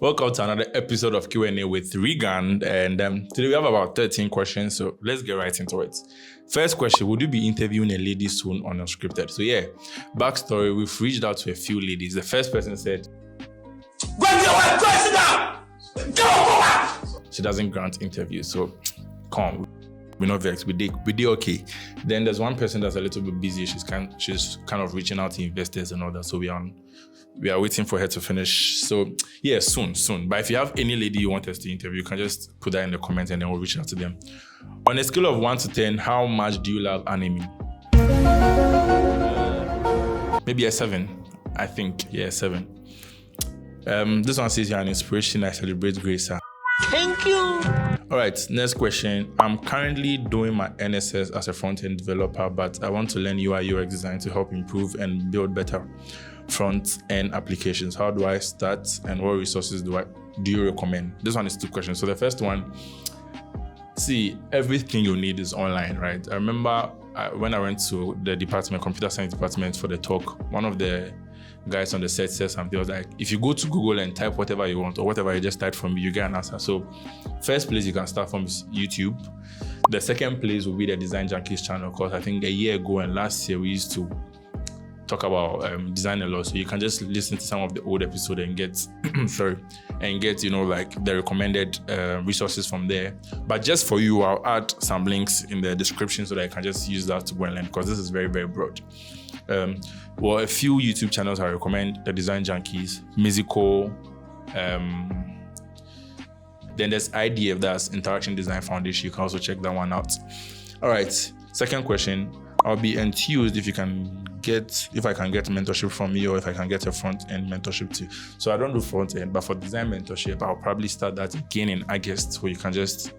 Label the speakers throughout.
Speaker 1: Welcome to another episode of Q&A with Raygan, and today we have about 13 questions, so let's get right into it. First question, would you be interviewing a lady soon on Unscripted? So yeah, backstory, we've reached out to a few ladies. The first person said, "Go to your wife, go sit down! Go back!" She doesn't grant interviews, so come on. We're not vexed. We did okay. Then there's one person that's a little bit busy. She's kind of reaching out to investors and all that. So we are waiting for her to finish. So yeah, soon. But if you have any lady you want us to interview, you can just put that in the comments and then we'll reach out to them. On a scale of 1 to 10, how much do you love anime? Maybe a 7. I think. Yeah, 7. This one says you're an inspiration. I celebrate grace. Thank you. All right, next question. I'm currently doing my NSS as a front-end developer, but I want to learn UI UX design to help improve and build better front-end applications. How do I start, and what resources do you recommend? This one is 2 questions. So the first one, see, everything you need is online, right? I remember when I went to the computer science department for the talk, one of the guys on the set said something. I was like, if you go to Google and type whatever you want or whatever you just type from, you get an answer. So first place you can start from is YouTube. The second place will be the Design Junkies channel, because I think a year ago and last year we used to talk about design a lot. So you can just listen to some of the old episodes and get like the recommended resources from there. But just for you, I'll add some links in the description so that you can just use that to go and learn, because this is very, very broad. Well, a few YouTube channels I recommend: the Design Junkies, Musical, then there's IDF, that's Interaction Design Foundation. You can also check that one out. All right, second question. I'll be enthused if I can get mentorship from you, or if I can get a front-end mentorship too. So I don't do front-end, but for design mentorship, I'll probably start that again in August, so you can just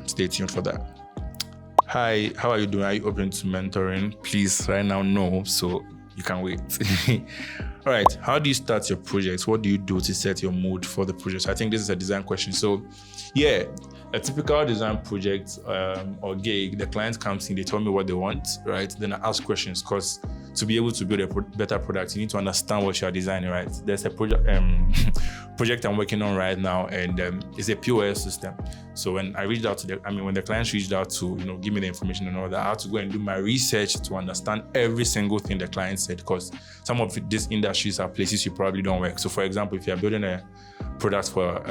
Speaker 1: stay tuned for that. Hi, how are you doing? Are you open to mentoring? Please, right now, no, so you can wait. All right, how do you start your projects? What do you do to set your mood for the project? So I think this is a design question. So yeah, a typical design project or gig, the client comes in, they tell me what they want, right? Then I ask questions, because to be able to build a better product, you need to understand what you're designing, right? There's a project I'm working on right now, and it's a POS system. So when I reached out to when the clients reached out to, give me the information and all that, I had to go and do my research to understand every single thing the client said, because some of these industries are places you probably don't work. So for example, if you're building a product for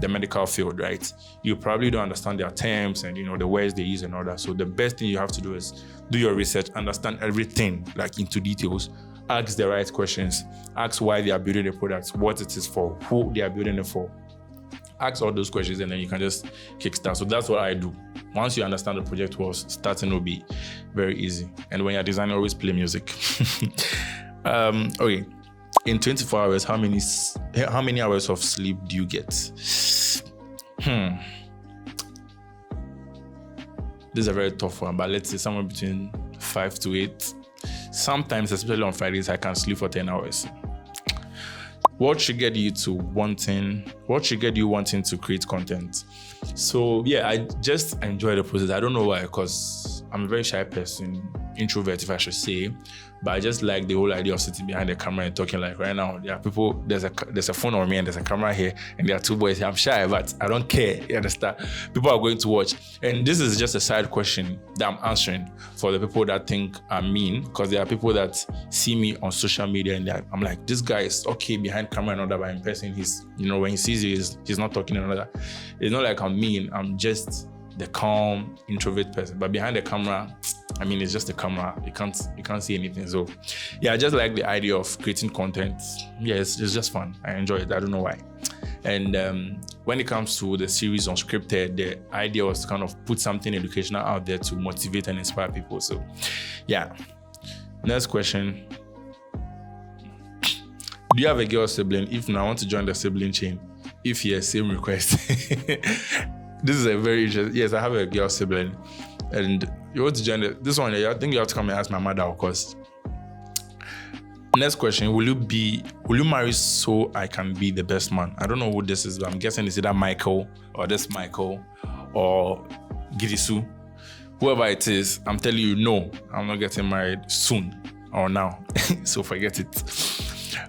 Speaker 1: the medical field, right? You probably don't understand their terms and the words they use and all that. So the best thing you have to do is do your research, understand everything like into details, ask the right questions, ask why they are building the product, what it is for, who they are building it for. Ask all those questions and then you can just kickstart. So that's what I do. Once you understand the project well, starting will be very easy. And when you're designing, always play music. Okay. In 24 hours, how many hours of sleep do you get? This is a very tough one, but let's say somewhere between 5 to 8. Sometimes, especially on Fridays, I can sleep for 10 hours. What should get you wanting to create content? So yeah, I just enjoy the process. I don't know why, because I'm a very shy person, introvert if I should say, but I just like the whole idea of sitting behind the camera and talking. Like right now, there are people, there's a phone on me and there's a camera here and there are 2 boys here. I'm shy, but I don't care, you understand? People are going to watch. And this is just a side question that I'm answering for the people that think I'm mean, because there are people that see me on social media and I'm like, this guy is okay behind camera and all that, but in person, he's, when he sees you, he's not talking and all that. It's not like I'm mean, I'm just the calm introvert person, but behind the camera, it's just a camera. You can't see anything. So yeah, I just like the idea of creating content. Yeah, it's just fun. I enjoy it. I don't know why. And when it comes to the series Unscripted, the idea was to kind of put something educational out there to motivate and inspire people. So yeah. Next question. Do you have a girl sibling? If not, I want to join the sibling chain. If yes, same request. This is a very interesting. Yes, I have a girl sibling, and you want to join this one. I think you have to come and ask my mother, of course. Next question: Will you marry so I can be the best man? I don't know who this is, but I'm guessing it's either Michael or Gidisu. Whoever it is, I'm telling you, no, I'm not getting married soon or now. So forget it.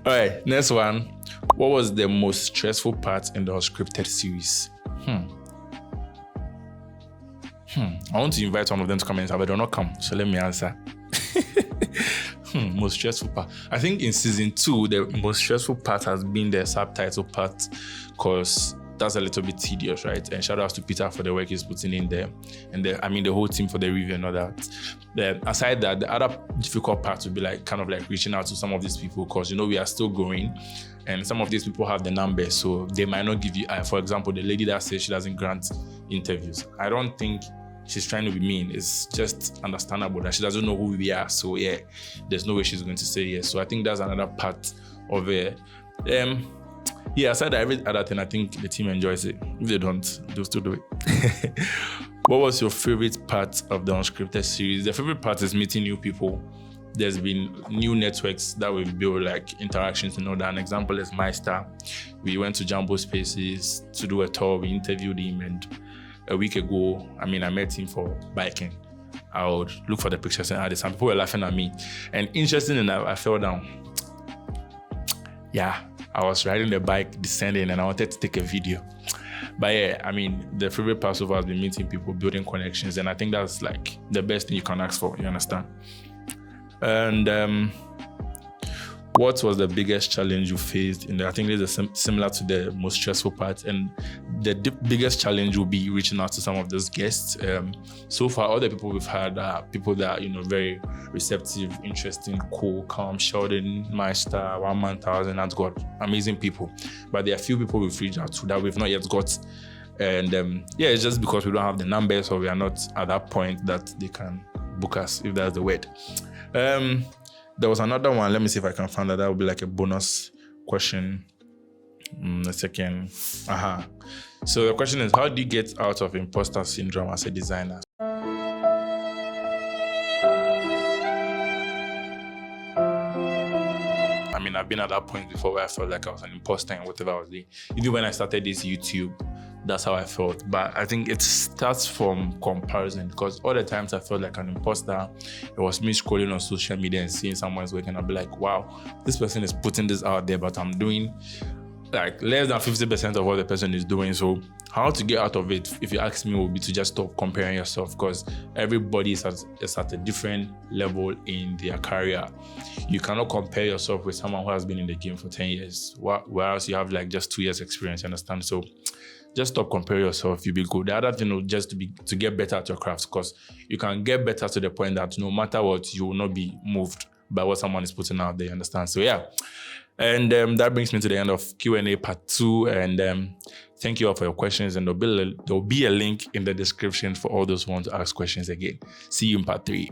Speaker 1: All right, next one. What was the most stressful part in the unscripted series? I want to invite one of them to come and say, but they'll not come. So let me answer. Most stressful part. I think in season 2, the most stressful part has been the subtitle part, because that's a little bit tedious, right? And shout out to Peter for the work he's putting in there, and the whole team for the review and all that. Aside that, the other difficult part would be like kind of like reaching out to some of these people, because we are still growing, and some of these people have the numbers, so they might not give you. For example, the lady that says she doesn't grant interviews, I don't think she's trying to be mean. It's just understandable that she doesn't know who we are. So yeah, there's no way she's going to say yes. So I think that's another part of it. Aside every other thing, I think the team enjoys it. If they don't, they'll still do it. What was your favorite part of the unscripted series? The favorite part is meeting new people. There's been new networks that we've built, like interactions and all that. An example is Meister. We went to Jumbo Spaces to do a tour. We interviewed him, and a week ago, I met him for biking. I would look for the pictures and some people were laughing at me. And interesting enough, I fell down. Yeah, I was riding the bike, descending, and I wanted to take a video. But yeah, the favorite part so far has been meeting people, building connections, and I think that's like the best thing you can ask for, you understand? And what was the biggest challenge you faced in there? I think this is similar to the most stressful part, and the biggest challenge will be reaching out to some of those guests. So far, all the people we've had are people that are, very receptive, interesting, cool, calm. Sheldon, Meister, 1 Man 1000, that's got amazing people. But there are a few people we've reached out to that we've not yet got. And it's just because we don't have the numbers, or we are not at that point that they can book us, if that's the word. There was another one. Let me see if I can find that. That would be like a bonus question. A second. So the question is, how do you get out of imposter syndrome as a designer? I've been at that point before where I felt like I was an imposter in whatever I was doing. Even when I started this YouTube, that's how I felt. But I think it starts from comparison, because all the times I felt like an imposter, it was me scrolling on social media and seeing someone's work, and I'll be like, wow, this person is putting this out there, but I'm doing like less than 50% of what the person is doing. So how to get out of it, if you ask me, would be to just stop comparing yourself, because everybody is at a different level in their career. You cannot compare yourself with someone who has been in the game for 10 years, whereas you have like just 2 years experience, you understand? So just stop comparing yourself, you'll be good. The other thing will just to get better at your craft, because you can get better to the point that no matter what, you will not be moved by what someone is putting out there, you understand? So yeah. And that brings me to the end of Q&A part 2. And thank you all for your questions. And there'll be a link in the description for all those who want to ask questions again. See you in part 3.